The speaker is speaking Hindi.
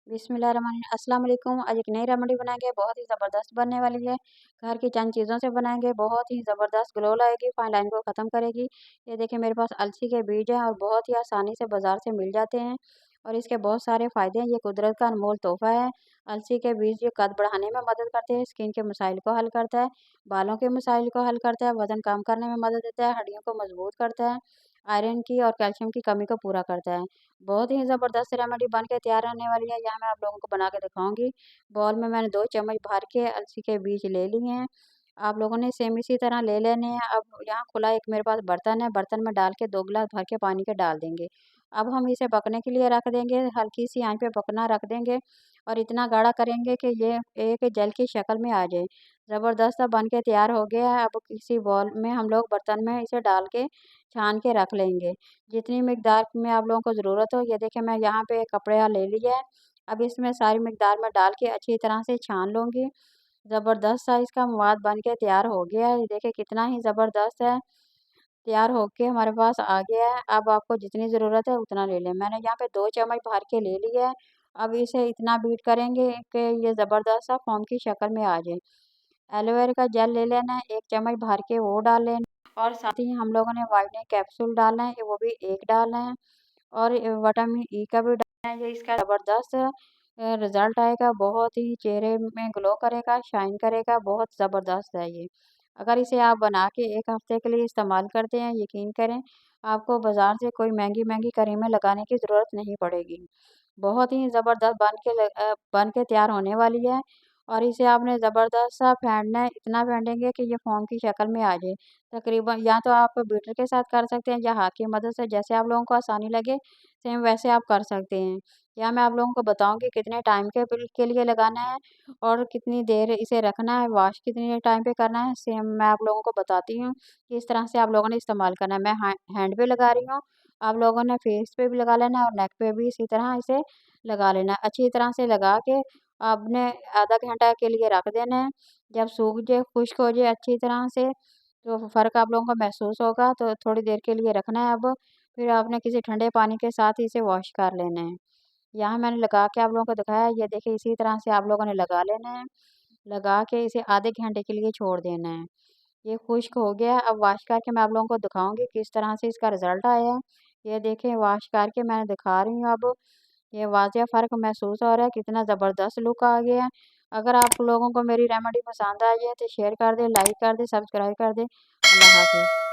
अस्सलाम वालेकुम। आज एक नई रेमेडी बनाएँगे, बहुत ही ज़बरदस्त बनने वाली है। घर की चंद चीज़ों से बनाएँगे, बहुत ही ज़बरदस्त ग्लो लाएगी, फाइन लाइन को ख़त्म करेगी। ये देखिए मेरे पास अलसी के बीज हैं और बहुत ही आसानी से बाज़ार से मिल जाते हैं और इसके बहुत सारे फ़ायदे हैं। ये कुदरत का अनमोल तोहफ़ा है। अलसी के बीज ये कद बढ़ाने में मदद करते हैं, स्किन के मसाइल को हल करता है, बालों के मसाइल को हल करता है, वज़न कम करने में मदद देता है, हड्डियों को मज़बूत करता है, आयरन की और कैल्शियम की कमी को पूरा करता है। बहुत ही ज़बरदस्त रेमेडी बन के तैयार होने वाली है। यहाँ मैं आप लोगों को बना के दिखाऊँगी। बाउल में मैंने 2 चम्मच भर के अलसी के बीज ले लिए हैं। आप लोगों ने सेम इसी तरह ले लेने हैं। अब यहाँ खुला एक मेरे पास बर्तन है, बर्तन में डाल के 2 गिलास भर के पानी के डाल देंगे। अब हम इसे पकने के लिए रख देंगे, हल्की-सी आँच पे पकना रख देंगे और इतना गाढ़ा करेंगे कि ये एक जेल की शक्ल में आ जाए। ज़बरदस्त बन के तैयार हो गया है। अब किसी बाउल में हम लोग बर्तन में इसे डाल के छान के रख लेंगे। जितनी मिकदार में आप लोगों को ज़रूरत हो, ये देखिए मैं यहाँ पे कपड़ा ले लिया है। अब इसमें सारी मिकदार में डाल के अच्छी तरह से छान लूँगी। ज़बरदस्त सा इसका मवाद बन के तैयार हो गया है। ये देखिए कितना ही ज़बरदस्त है, तैयार होके हमारे पास आ गया है। अब आपको जितनी ज़रूरत है उतना ले लें। मैंने यहाँ पे 2 चम्मच भर के ले लिया है। अब इसे इतना बीट करेंगे कि ये ज़बरदस्त सा फ़ोम की शक्ल में आ जाए। एलोवेरा का जेल ले लेना है, 1 चम्मच भर के वो डाल लेना और साथ ही हम लोगों ने व्हाइटनिंग कैप्सूल डालना है, वो भी 1 डालना है और विटामिन ई का भी डालना है। ये इसका ज़बरदस्त रिज़ल्ट आएगा, बहुत ही चेहरे में ग्लो करेगा, शाइन करेगा, बहुत ज़बरदस्त है ये। अगर इसे आप बना के 1 हफ़्ते के लिए इस्तेमाल करते हैं, यकीन करें आपको बाज़ार से कोई महँगी-महँगी क्रीमें लगाने की ज़रूरत नहीं पड़ेगी। बहुत ही ज़बरदस्त बन के तैयार होने वाली है और इसे आपने ज़बरदस्त सा फेंटना है, इतना फेंटेंगे कि ये फ़ोम की शक्ल में आ जाए। तकरीबन या तो आप बीटर के साथ कर सकते हैं या हाथ की मदद से, जैसे आप लोगों को आसानी लगे, सेम वैसे आप कर सकते हैं। या मैं आप लोगों को बताऊँगी कितने टाइम के लिए लगाना है और कितनी देर इसे रखना है, वॉश कितने टाइम पे करना है, सेम मैं आप लोगों को बताती हूँ कि इस तरह से आप लोगों ने इस्तेमाल करना है। मैं हैंड पे लगा रही हूँ, आप लोगों ने फेस पे भी लगा लेना है और नेक पे भी इसी तरह इसे लगा लेना है। अच्छी तरह से लगा के आपने आधा घंटा के लिए रख देना है। जब सूख जाए, खुश्क हो जाए अच्छी तरह से, तो फ़र्क आप लोगों को महसूस होगा, तो थोड़ी देर के लिए रखना है अब। फिर आपने किसी ठंडे पानी के साथ इसे वॉश कर लेना है। यहाँ मैंने लगा के आप लोगों को दिखाया है, ये देखिए इसी तरह से आप लोगों ने लगा लेना है। लगा के इसे आधे घंटे के लिए छोड़ देना है। ये खुश्क हो गया है, अब वॉश करके मैं आप लोगों को दिखाऊँगी किस तरह से इसका रिज़ल्ट आया है। ये देखें वॉश करके मैंने दिखा रही हूँ अब। ये वाज़िह फ़र्क महसूस हो रहा है, कितना ज़बरदस्त लुक आ गया है। अगर आप लोगों को मेरी रेमेडी पसंद आई है तो शेयर कर दें, लाइक कर दें, सब्सक्राइब कर दें। अल्लाह हाफ़िज़।